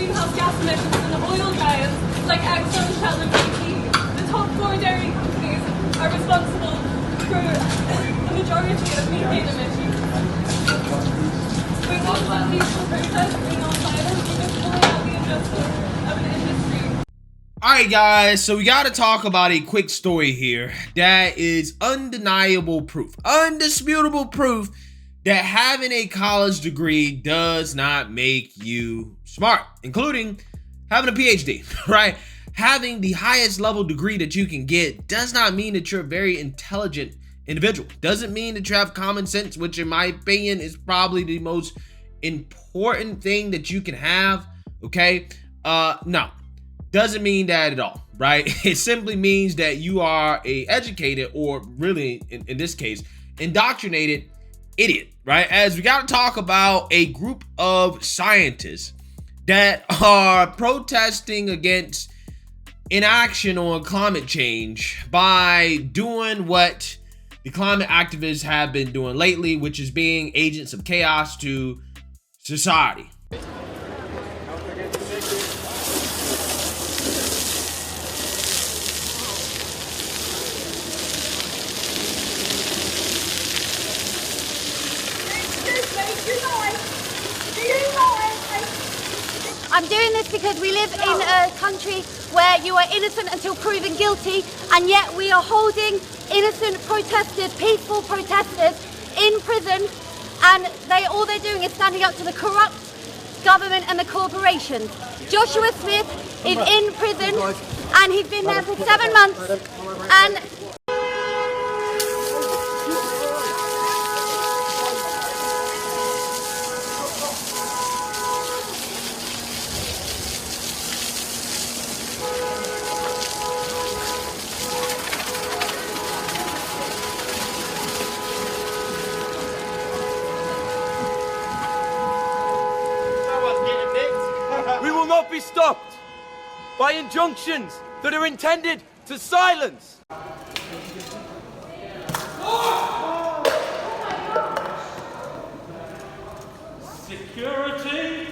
greenhouse gas emissions in the oil giants like Exxon, Shell and BP. The top 4 dairy companies are responsible for the majority of methane emissions. We want one peaceful protest in non-violence because pulling out the injustice of an industry. Alright guys, so we gotta talk about a quick story here that is undeniable proof, undisputable proof that having a college degree does not make you smart, including having a PhD, right? Having the highest level degree that you can get does not mean that you're a very intelligent individual. Doesn't mean that you have common sense, which in my opinion is probably the most important thing that you can have, okay? No, doesn't mean that at all, right? It simply means that you are a educated, or really in this case, indoctrinated idiot, right? As we got to talk about a group of scientists that are protesting against inaction on climate change by doing what the climate activists have been doing lately, which is being agents of chaos to society. I'm doing this because we live in a country where you are innocent until proven guilty, and yet we are holding innocent protesters, peaceful protesters, in prison, and all they're doing is standing up to the corrupt government and the corporations. Joshua Smith is in prison, and he's been there for 7 months, and not be stopped by injunctions that are intended to silence. Security.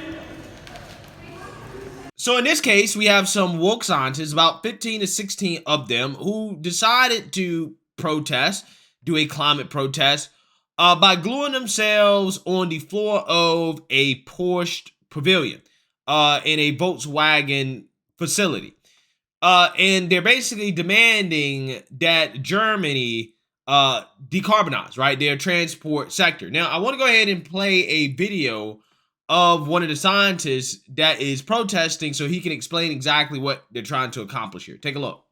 So in this case, we have some woke scientists, about 15 to 16 of them, who decided to protest, do a climate protest, by gluing themselves on the floor of a Porsche pavilion in a Volkswagen facility. And they're basically demanding that Germany decarbonize, right, their transport sector. Now, I want to go ahead and play a video of one of the scientists that is protesting so he can explain exactly what they're trying to accomplish here. Take a look.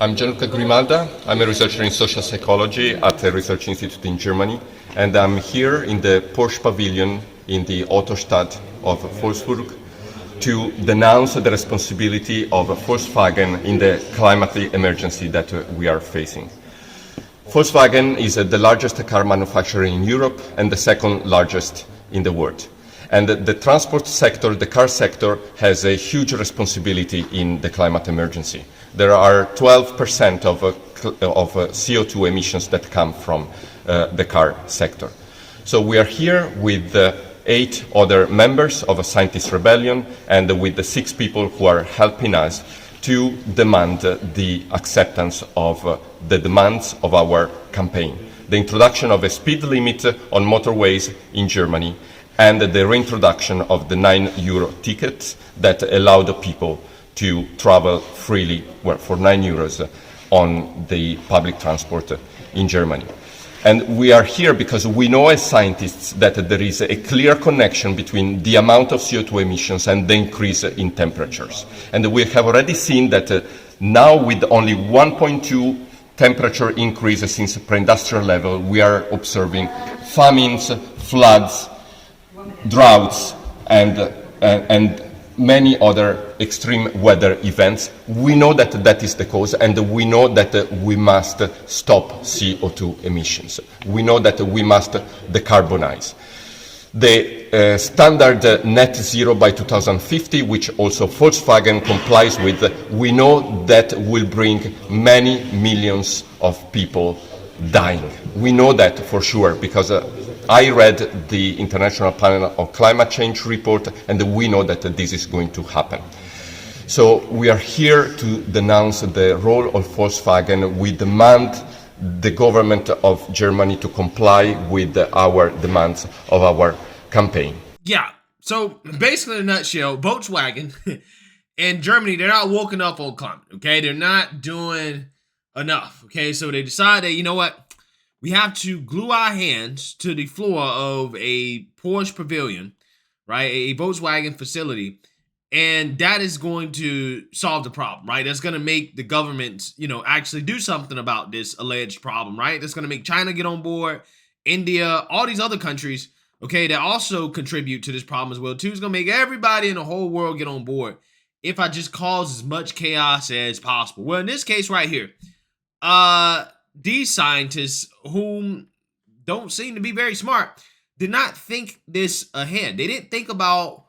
I'm Gianluca Grimalda. I'm a researcher in social psychology at a research institute in Germany, and I'm here in the Porsche pavilion in the Autostadt of Wolfsburg to denounce the responsibility of Volkswagen in the climate emergency that we are facing. Volkswagen is the largest car manufacturer in Europe and the second largest in the world. And the transport sector, the car sector, has a huge responsibility in the climate emergency. There are 12% of CO2 emissions that come from the car sector. So we are here with 8 other members of a scientist rebellion and with the 6 people who are helping us to demand the acceptance of the demands of our campaign. The introduction of a speed limit on motorways in Germany and the reintroduction of the €9 tickets that allow the people to travel freely, well, for €9 on the public transport in Germany. And we are here because we know as scientists that there is a clear connection between the amount of CO2 emissions and the increase in temperatures. And we have already seen that now with only 1.2 temperature increase since pre-industrial level, we are observing famines, floods, droughts, and many other extreme weather events. We know that that is the cause, and we know that we must stop CO2 emissions. We know that we must decarbonize. The standard net zero by 2050, which also Volkswagen complies with, we know that will bring many millions of people dying. We know that for sure because I read the International Panel on Climate Change report, and we know that this is going to happen. So we are here to denounce the role of Volkswagen. We demand the government of Germany to comply with our demands of our campaign. Yeah, so basically in a nutshell, Volkswagen and Germany, they're not woken up on climate, okay? They're not doing enough, okay? So they decided, you know what? We have to glue our hands to the floor of a Porsche pavilion, right? A Volkswagen facility, and that is going to solve the problem, right? That's going to make the government, actually do something about this alleged problem, right? That's going to make China get on board, India, all these other countries, okay, that also contribute to this problem as well, too. It's going to make everybody in the whole world get on board if I just cause as much chaos as possible. Well, in this case right here, these scientists, whom don't seem to be very smart, did not think this ahead. They didn't think about,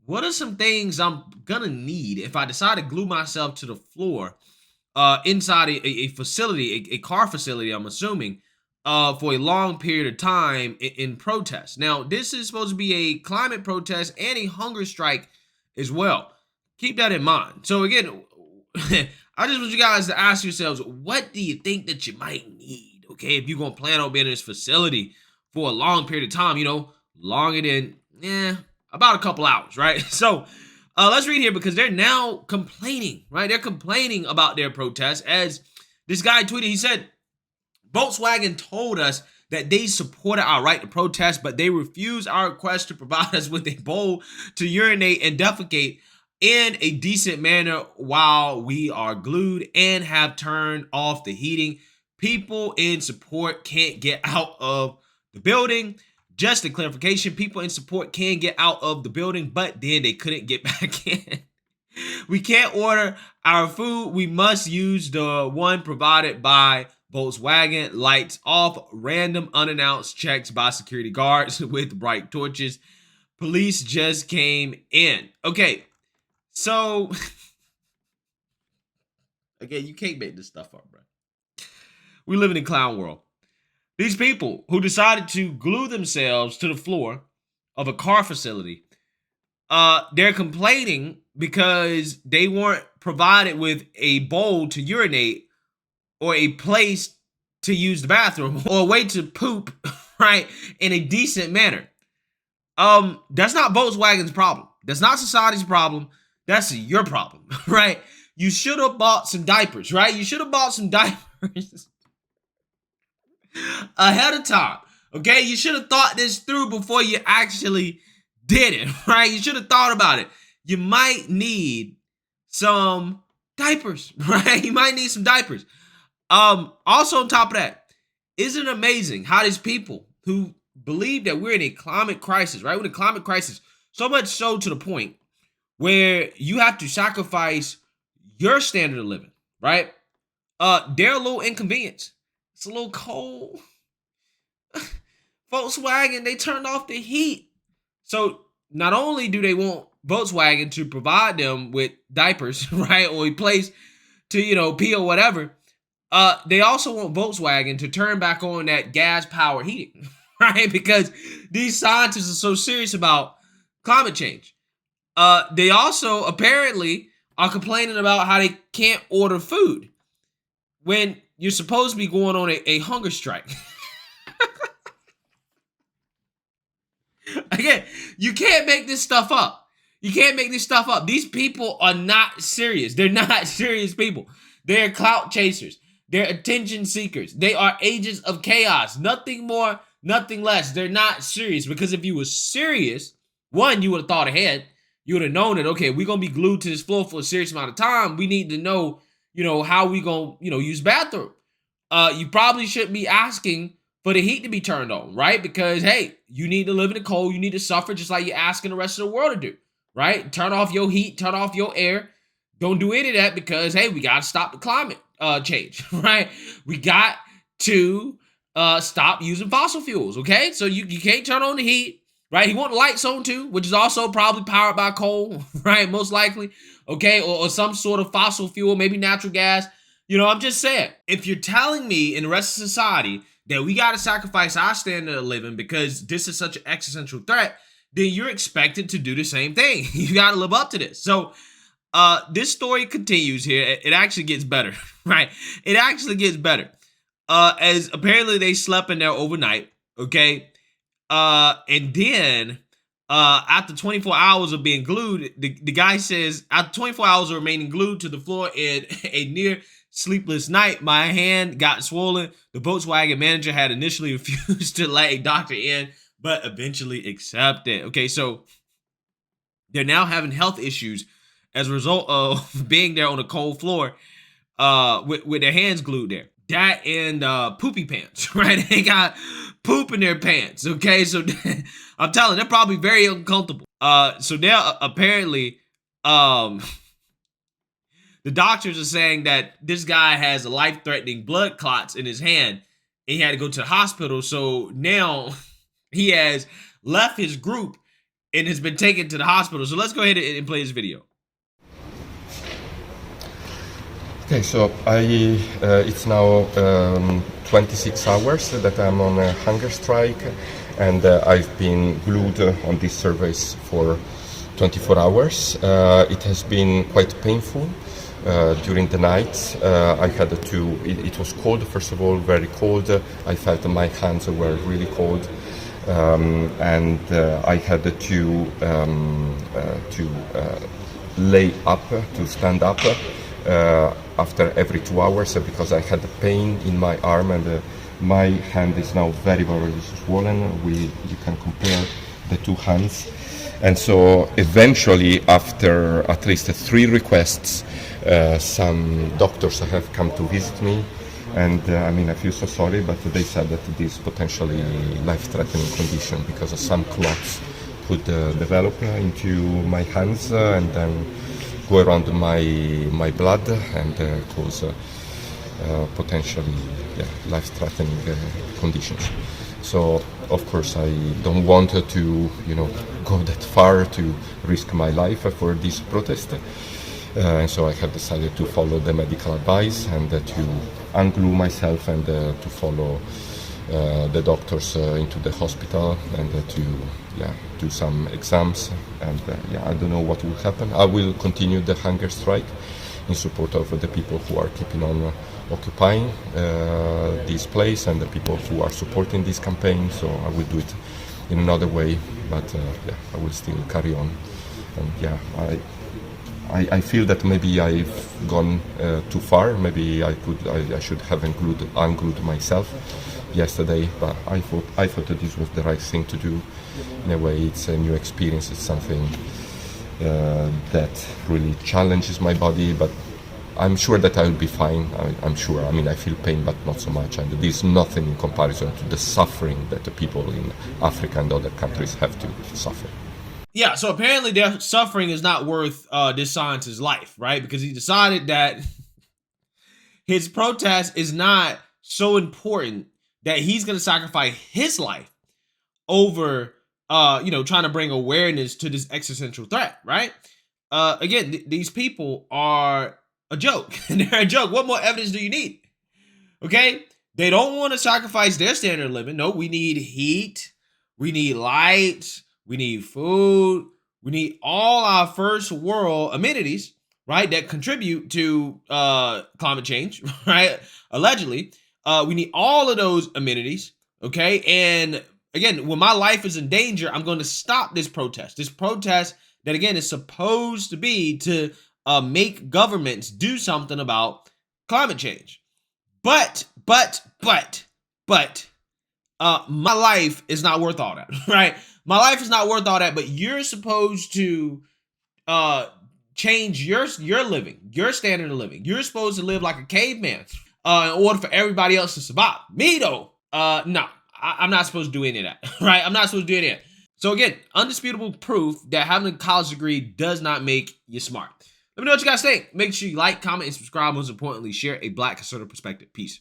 what are some things I'm gonna need if I decide to glue myself to the floor inside a facility, a car facility, I'm assuming, for a long period of time in protest. Now, this is supposed to be a climate protest and a hunger strike as well. Keep that in mind. So again, I just want you guys to ask yourselves, what do you think that you might need, okay, if you're going to plan on being in this facility for a long period of time, longer than, about a couple hours, right? So let's read here, because they're now complaining, right? They're complaining about their protests. As this guy tweeted, he said, Volkswagen told us that they supported our right to protest, but they refused our request to provide us with a bowl to urinate and defecate in a decent manner while we are glued and have turned off the heating. People in support can't get out of the building. Just a clarification, people in support can get out of the building, but then they couldn't get back in. We can't order our food. We must use the one provided by Volkswagen. Lights off, random unannounced checks by security guards with bright torches. Police just came in. Okay, so again, you can't make this stuff up, bro. We live in a clown world. These people who decided to glue themselves to the floor of a car facility, they're complaining because they weren't provided with a bowl to urinate or a place to use the bathroom or a way to poop, right, in a decent manner. That's not Volkswagen's problem. That's not society's problem. That's your problem, right? You should have bought some diapers, right? You should have bought some diapers ahead of time, okay? You should have thought this through before you actually did it, right? You should have thought about it. You might need some diapers, right? You might need some diapers. Also on top of that, isn't it amazing how these people who believe that we're in a climate crisis, right? We're in a climate crisis, so much so to the point where you have to sacrifice your standard of living, right? They're a little inconvenienced. It's a little cold. Volkswagen, they turned off the heat. So not only do they want Volkswagen to provide them with diapers, right, or a place to, pee or whatever, they also want Volkswagen to turn back on that gas-powered heating, right? Because these scientists are so serious about climate change. They also apparently are complaining about how they can't order food when you're supposed to be going on a hunger strike. Again, you can't make this stuff up. You can't make this stuff up. These people are not serious. They're not serious people. They're clout chasers. They're attention seekers. They are agents of chaos. Nothing more, nothing less. They're not serious, because if you were serious, one, you would have thought ahead. You would have known that, okay, we're going to be glued to this floor for a serious amount of time. We need to know, how we going to, use bathroom. You probably shouldn't be asking for the heat to be turned on, right? Because, hey, you need to live in the cold. You need to suffer just like you're asking the rest of the world to do, right? Turn off your heat, turn off your air. Don't do any of that because, hey, we got to stop the climate change, right? We got to stop using fossil fuels, okay? So you can't turn on the heat, right? You want the lights on too, which is also probably powered by coal, right? Most likely, okay? Or some sort of fossil fuel, maybe natural gas. I'm just saying, if you're telling me in the rest of society that we got to sacrifice our standard of living because this is such an existential threat, then you're expected to do the same thing. You got to live up to this. So this story continues here. It actually gets better, right? It actually gets better. As apparently they slept in there overnight, okay? And then after 24 hours of being glued, the guy says, after 24 hours of remaining glued to the floor in a near sleepless night, my hand got swollen. The Volkswagen manager had initially refused to let a doctor in, but eventually accepted. Okay, so they're now having health issues as a result of being there on a cold floor with their hands glued there. That and poopy pants, right? They got poop in their pants, okay? So I'm telling you, they're probably very uncomfortable. So now apparently the doctors are saying that this guy has life-threatening blood clots in his hand and he had to go to the hospital. So now he has left his group and has been taken to the hospital. So let's go ahead and play this video. Okay, so it's now 26 hours that I'm on a hunger strike, and I've been glued on this service for 24 hours. It has been quite painful during the night. I had to, it was cold, first of all, very cold. I felt my hands were really cold. And I had to lay up, to stand up after every 2 hours because I had pain in my arm, and my hand is now very, very swollen. You can compare the two hands. And so eventually, after at least 3 requests, some doctors have come to visit me. And I feel so sorry, but they said that this is potentially life-threatening condition because some clots could develop into my hands and then go around my blood and cause potentially life-threatening conditions. So, of course, I don't want to, go that far to risk my life for this protest. And so I have decided to follow the medical advice and to unglue myself and to follow the doctors into the hospital and to do some exams. And I don't know what will happen. I will continue the hunger strike in support of the people who are keeping on occupying this place and the people who are supporting this campaign. So I will do it in another way, but I will still carry on. And I feel that maybe I've gone too far. Maybe I should have unglued myself yesterday, but I thought that this was the right thing to do. In a way, it's a new experience. It's something that really challenges my body, but I'm sure that I will be fine. I'm sure. I feel pain, but not so much. And there's nothing in comparison to the suffering that the people in Africa and other countries have to suffer. Yeah, so apparently their suffering is not worth this scientist's life, right? Because he decided that his protest is not so important that he's going to sacrifice his life over, trying to bring awareness to this existential threat, right? Again, these people are a joke. They're a joke. What more evidence do you need? Okay? They don't want to sacrifice their standard of living. No, we need heat. We need light. We need food. We need all our first world amenities, right, that contribute to climate change, right, allegedly. We need all of those amenities, okay? And again, when my life is in danger, I'm going to stop this protest. This protest that, again, is supposed to be to make governments do something about climate change. But my life is not worth all that, right? My life is not worth all that, but you're supposed to change your living, your standard of living. You're supposed to live like a caveman in order for everybody else to survive. Me, though, no, I'm not supposed to do any of that, right? I'm not supposed to do any of that. So again, undisputable proof that having a college degree does not make you smart. Let me know what you guys think. Make sure you like, comment, and subscribe. Most importantly, share a Black conservative perspective. Peace.